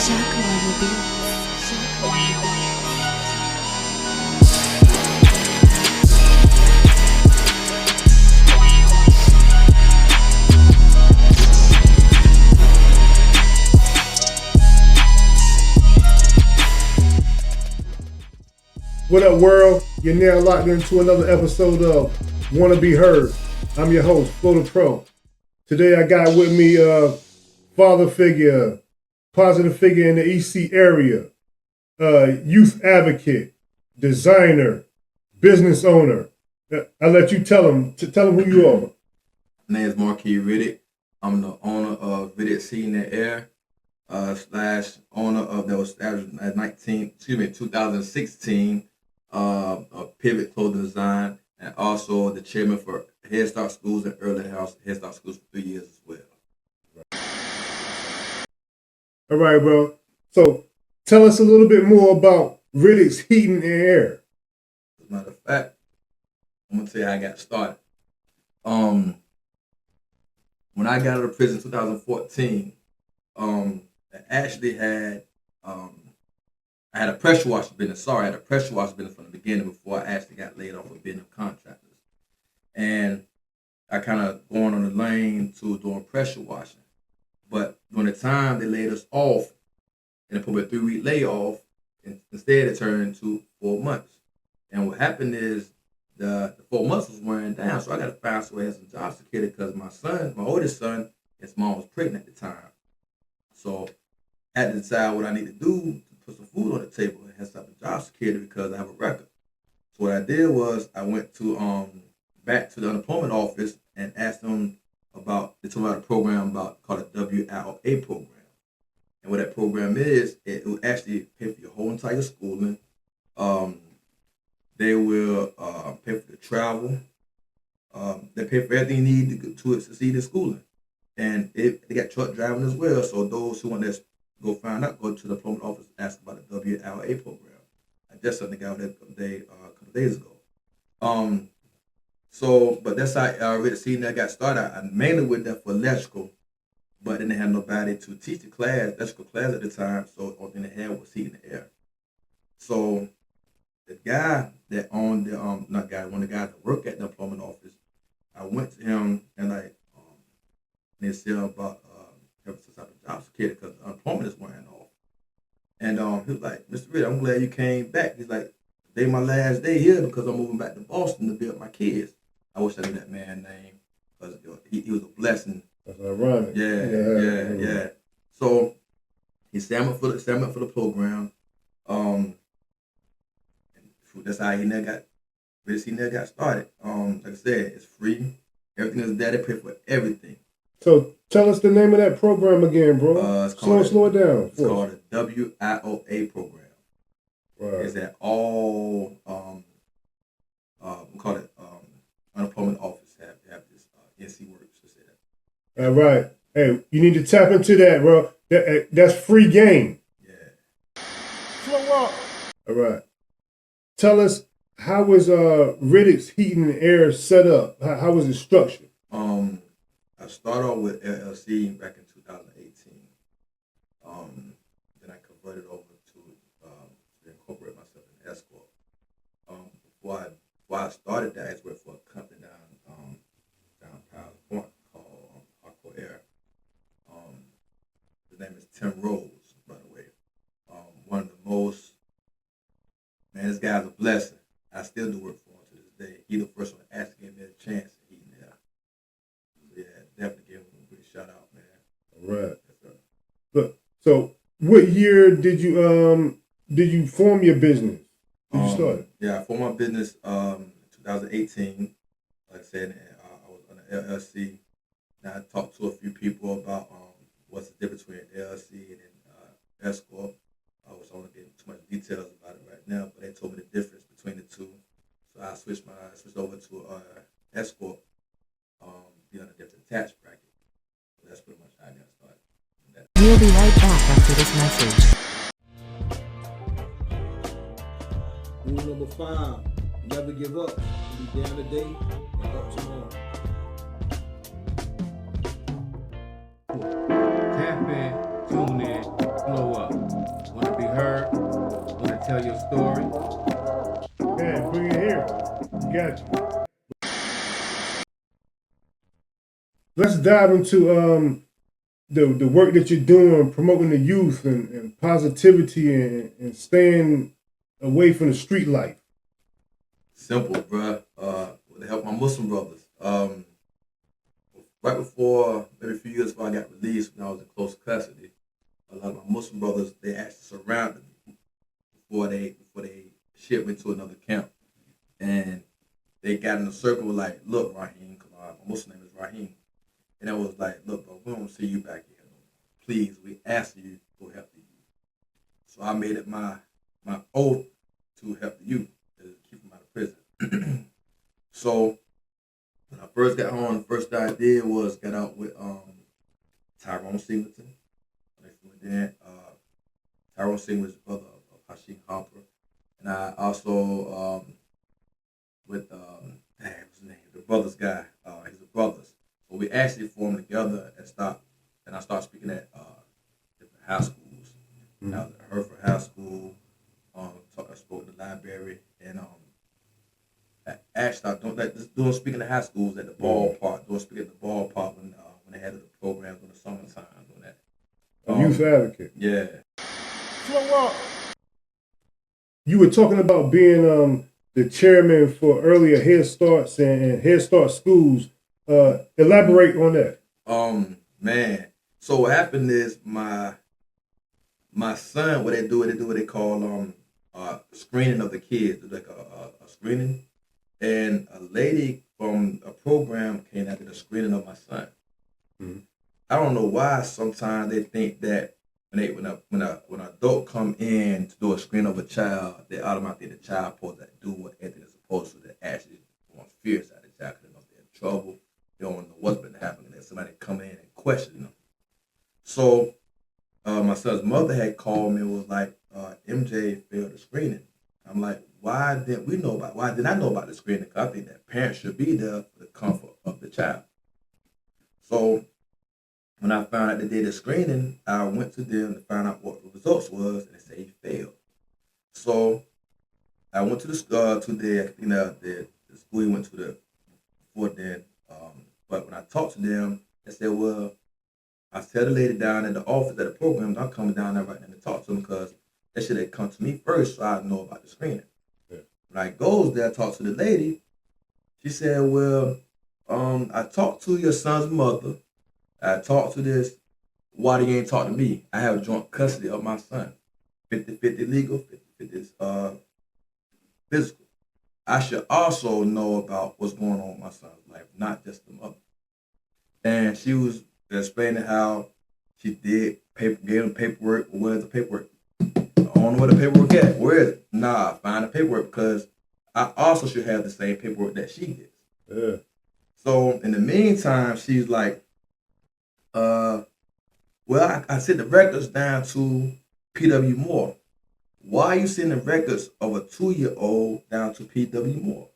What up, world? You're now locked into another episode of Wanna Be Heard. I'm your host, Flo the Pro. Today I got with me father figure, positive figure in the EC area, youth advocate, designer, business owner. I'll let you tell him who you are. My name is Heard-Markiee Riddick. I'm the owner of Riddick Seed in the Air, slash owner of that was established in 2016. A pivot clothing design, and also the chairman for Head Start Schools and Early House Head Start Schools for 3 years as well. All right, bro. So tell us a little bit more about Riddick's Heating and Air. As a matter of fact, I'm gonna tell you how I got started. When I got out of prison in 2014, I actually had I had a pressure washer business. I had a pressure washer business from the beginning before I actually got laid off of being a contractor. And I kind of going on the lane to doing pressure washing. But during the time they laid us off, and they put me a 3-week layoff, and instead it turned into 4 months. And what happened is the 4 months was wearing down, so I got to find some way to have some job security because my oldest son, his mom was pregnant at the time. So I had to decide what I need to do to put some food on the table and have some job security because I have a record. So what I did was I went to back to the unemployment office and asked them about a program called a WIOA program. And what that program is, it will actually pay for your whole entire schooling. They will pay for the travel. They pay for everything you need to succeed in schooling. And they got truck driving as well. So those who want to go find out, go to the employment office, ask about the WIOA program. I just sent the guy there a couple of days ago. But that's how I really seen that got started. I mainly went there for electrical, but then they had nobody to teach the electrical class at the time. So the only thing they had was heating the air. So the guy that owned one of the guys that worked at the employment office, I went to him and they said about having some type of job security because unemployment is wearing off. And he was like, Mr. Riddick, I'm glad you came back. He's like, today my last day here because I'm moving back to Boston to be with my kids. I wish I knew that man's name because he was a blessing. That's ironic. Yeah. So he signed up for the program. And that's how he never got started. Like I said, it's free. Everything is there. They pay for everything. So tell us the name of that program again, bro. Slow it down. It's called the WIOA program. Right. It's at all we call it unemployment office have this NC works to say that. All right. Hey, you need to tap into that, bro. That's free game. Yeah. Slow up. All right. Tell us, how was Riddick's Heating and Air set up? How was it structured? I started off with LLC back in 2018. Then I converted over to incorporate myself in S Corp. Before I started that, I was working for a company down Powell Point called Hardcore Air. His name is Tim Rose, by the way. One of the most, man, this guy's a blessing. I still do work for him to this day. He the first one to ask me a chance. Definitely give him a big shout out, man. All right. Look, so what year did you form your business? Did you start? Yeah, I formed my business 2018. Like I said, I was on the LLC. Now I talked to a few people about what's the difference between LLC and S Corp. I was only getting too much details about it right now, but they told me the difference between the two. So I switched over to S Corp. Be on a different tax bracket. So that's pretty much how I got started. We'll be right back after this message. Rule number 5, never give up. Be down today and up tomorrow. Tap in, tune in, blow up. tell your story. Yeah, bring it here. Got you. Let's dive into the work that you're doing, promoting the youth and positivity and staying away from the street life. Simple, bruh. With the help of my Muslim brothers. Right before, maybe a few years before I got released, when I was in close custody, a lot of my Muslim brothers, they actually surrounded me before they shipped me to another camp. And they got in a circle like, look, Raheem, because my Muslim name is Raheem. And I was like, look, bro, we don't see you back here. Please, we ask you to help the youth. So I made it my oath to help the youth, to keep them out of prison. So when I first got home, the first thing I did was get out with Tyrone Singleton. Then Tyrone Singleton was the brother of Hashim Harper. And I also with what's his name? The brothers guy. He's the brothers. So we actually formed together and I started speaking at different high schools. Mm-hmm. I was at Hereford High School. I spoke at the library, and I actually started doing speaking at high schools at the ballpark. Doing speaking at the ballpark when they had the programs in the summertime. Doing that. Youth advocate. Yeah. So you were talking about being the chairman for earlier Head Starts and Head Start schools. Elaborate on that. Man. So what happened is my son, what they do what they call screening of the kids, like a screening, and a lady from a program came after the screening of my son. Mm-hmm. I don't know why sometimes they think that when an adult come in to do a screening of a child, they automatically think the child supposed to do what anything is supposed to. That actually want fear out of the child because they know they're in trouble. They don't know what's been happening. That somebody come in and question them. So my son's mother had called me and was like, MJ failed the screening. I'm like, why didn't I know about the screening? Because I think that parents should be there for the comfort of the child. So when I found out they did the screening, I went to them to find out what the results was, and they said he failed. So I went to the school he went to before then. But when I talked to them, they said, well, I tell the lady down at the office at the program, I'm coming down there right now to talk to them because they should have come to me first so I know about the screening. Yeah. When I goes there, talk to the lady, she said, well, I talked to your son's mother. I talked to this. Why they ain't talk to me? I have joint custody of my son. 50-50 legal, 50-50 physical. I should also know about what's going on with my son's life, not just the mother. And she was explaining how she gave him paperwork. Where's the paperwork? I don't know where the paperwork at. Where is it? Nah, find the paperwork because I also should have the same paperwork that she gets. Yeah. So in the meantime, she's like, well, I sent the records down to P.W. Moore. Why are you sending records of a 2-year-old down to P.W. Moore?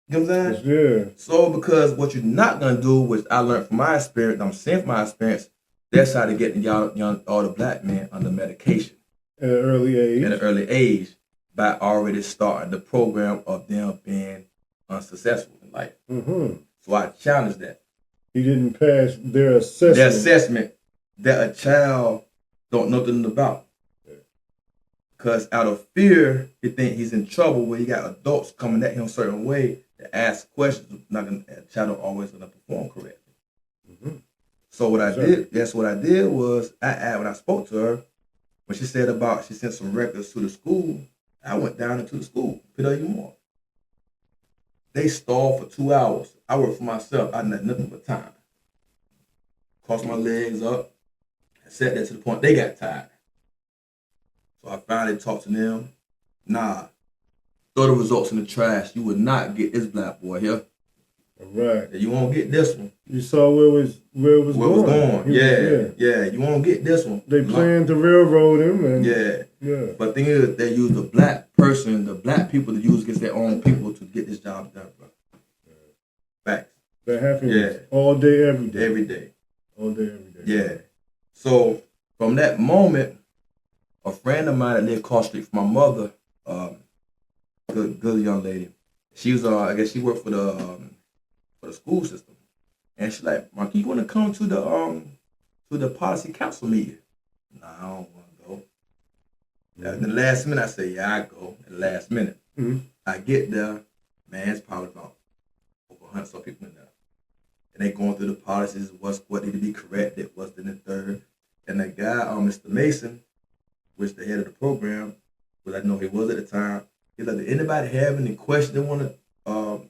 You know what I'm saying? Yeah. So because what you're not gonna do, which I learned from my experience, I'm saying from my experience, that's how to get all the black men under medication. At an early age. By already starting the program of them being unsuccessful in life. Mm-hmm. So I challenged that. He didn't pass their assessment. Their assessment that a child don't know nothing about. Because out of fear, he think he's in trouble where he got adults coming at him a certain way to ask questions. A child don't always going to perform correctly. Mm-hmm. So what I did was, when I spoke to her, when she said she sent some records to the school, I went down into the school, P.W. Moore. They stalled for 2 hours. I worked for myself. I had nothing but time. Crossed my legs up. I sat there to the point they got tired. So I finally talked to them. Nah, throw the results in the trash. You would not get this black boy here. All right. You won't get this one. You saw where it was going. Yeah. You won't get this one. They planned to railroad him. And yeah. But the thing is, they use the black people to use against their own people to get this job done, bro. Facts. That happens all day, every day. Every day. All day, every day. Yeah. So from that moment, a friend of mine that lived across the street from my mother, good young lady. She was I guess she worked for the school system, and she's like, Mark, you want to come to the policy council meeting? Nah, I don't want to go. In the last minute, I say, yeah, I go. In the last minute, I get there, man, it's probably about over 100 some people in there. And they going through the policies, what need to be corrected, what's in the third. And the guy, Mr. Mason, which the head of the program, which I know he was at the time, he's like, did anybody have any questions? They want to,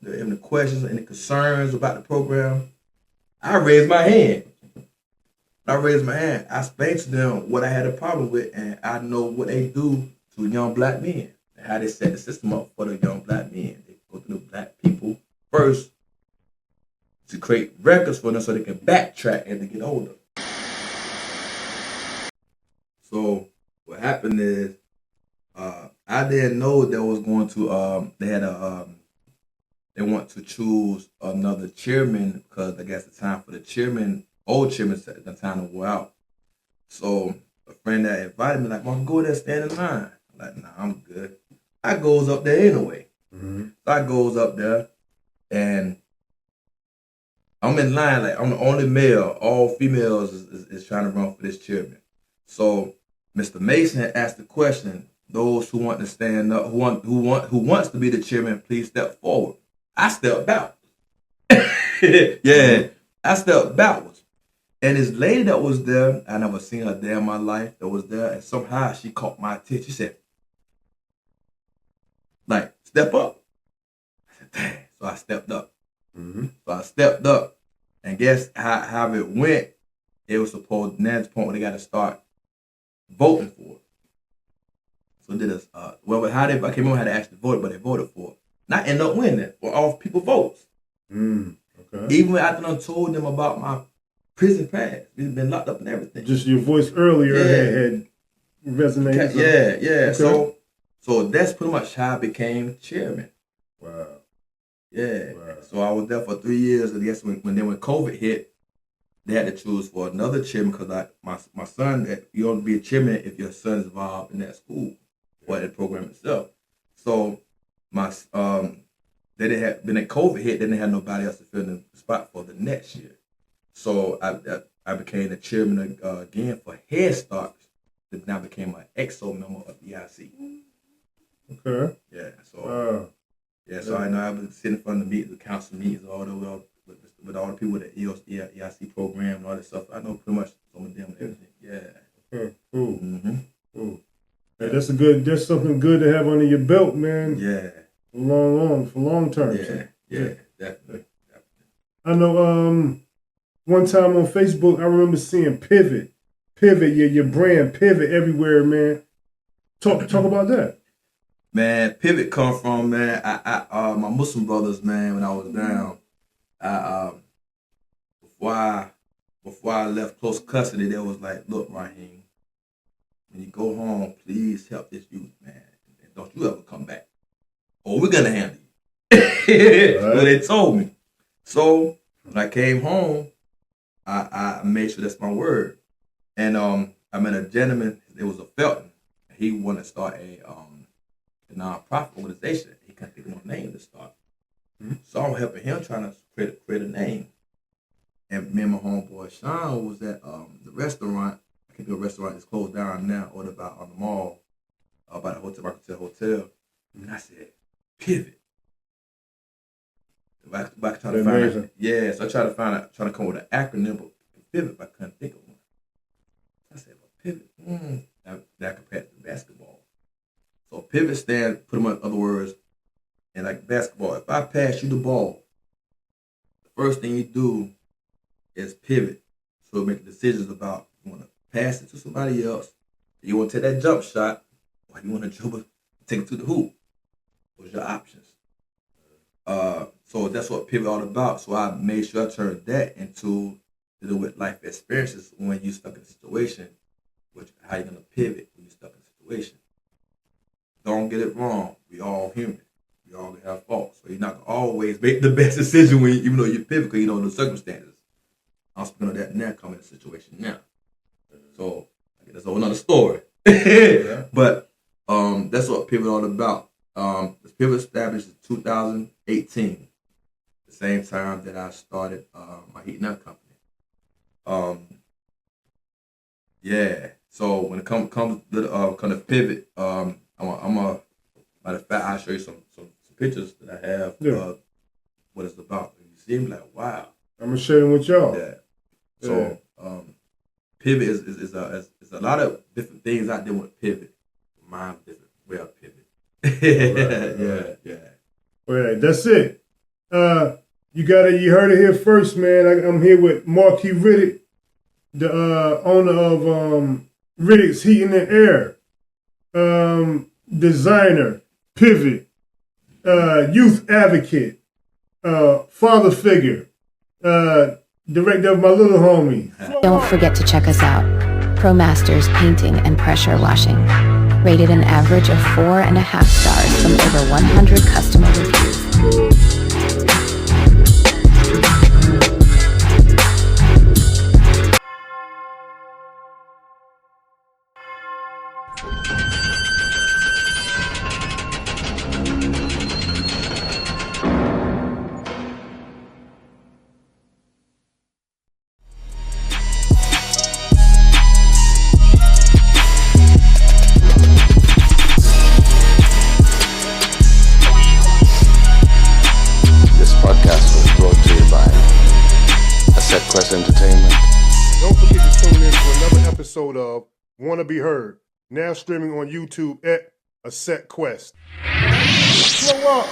any questions, any concerns about the program? I raised my hand. I explained to them what I had a problem with, and I know what they do to young black men and how they set the system up for the young black men. They go through the black people first to create records for them so they can backtrack as they get older. So what happened is, I didn't know they was going to, they want to choose another chairman because I guess the time for the chairman, old chairman, said the time to go out. So a friend that invited me, like, Mark, go there, stand in line. I'm like, nah, I'm good. I goes up there anyway. So I goes up there, and I'm in line, like, I'm the only male. All females is trying to run for this chairman. So Mr. Mason had asked the question, those who want to stand up, who wants to be the chairman, please step forward. I stepped backwards. Yeah, I stepped backwards. And this lady that was there, I never seen her day in my life, that was there, and somehow she caught my attention. She said, like, step up. I said, dang. So I stepped up. So I stepped up, and guess how it went. It was supposed, now at the point where they got to start voting for it. So did us, well, how they, I can't remember how they actually voted, but they voted for it. And I ended up winning for all people votes. Okay. Even after I told them about my prison past, we've been locked up and everything. Just your voice earlier had resonated. Yeah. Okay. So that's pretty much how I became chairman. Wow. Yeah. Wow. So I was there for 3 years. I guess when COVID hit, they had to choose for another chairman because my son, you don't be a chairman if your son's involved in that school or the program itself. So they didn't have, when the COVID hit, then they had nobody else to fill the spot for the next year. So I became the chairman again for Head Start. Then I became an EXO member of the EIC. Okay. Yeah. So so I know I've been sitting in front of the council meetings, with all the people with the EIC program and all that stuff. I know pretty much some of them and everything. Yeah. Okay. Cool. Cool. Hey, that's something good to have under your belt, man. Yeah. For long term. Yeah, definitely. I know one time on Facebook I remember seeing Pivot, your brand Pivot everywhere, man. Talk about that. Man, Pivot come from, man, I my Muslim brothers, man, when I was down, before I left close custody, they was like, look, Raheem, when you go home, please help this youth, man. And don't you ever come back. Or we're gonna handle you. Right. What they told me. So when I came home, I made sure that's my word. And I met a gentleman, it was a Felton. He wanted to start a nonprofit organization. He couldn't think of no name to start. So I'm helping him trying to create a name. And me and my homeboy Sean was at the restaurant. I can't do a restaurant, it's closed down now, or about on the mall, by the hotel. And I said, Pivot. Back trying to find it. Yeah, so I tried to trying to come up with an acronym, but Pivot, but I couldn't think of one. I said, well, Pivot, that compared to basketball. So Pivot stands, put them in other words, and like basketball, if I pass you the ball, the first thing you do is pivot. So make decisions about you want to pass it to somebody else, you want to take that jump shot, or you want to dribble, take it to the hoop. Those are your options. So that's what Pivot all about. So I made sure I turned that into dealing with life experiences when you're stuck in a situation, how you gonna pivot when you're stuck in a situation. Don't get it wrong. We all human. We all gonna have faults. So you're not gonna always make the best decision even though you pivot because you know the circumstances. I'm speaking on that now, coming in a situation now. So I guess that's a whole another story. But that's what Pivot all about. The Pivot established in 2018, the same time that I started my heating up company. Yeah. So when it comes to the kind of Pivot, I'm a matter of fact, I'll show you some pictures that I have. What it's about. You see them like, wow. I'm gonna share them with y'all. Yeah. So Pivot is a lot of different things out there with Pivot. Mine's different. Well, Pivot. Yeah. All right, that's it. You heard it here first, man. I'm here with Markiee Riddick, the owner of Riddick's Heating and Air, designer, Pivot, youth advocate, father figure, director of my little homie. Don't forget to check us out. ProMasters Painting and Pressure Washing. Rated an average of 4.5 stars from over 100 customer reviews. Entertainment. Don't forget to tune in for another episode of Wanna Be Heard, now streaming on YouTube at A Set Quest. Slow up.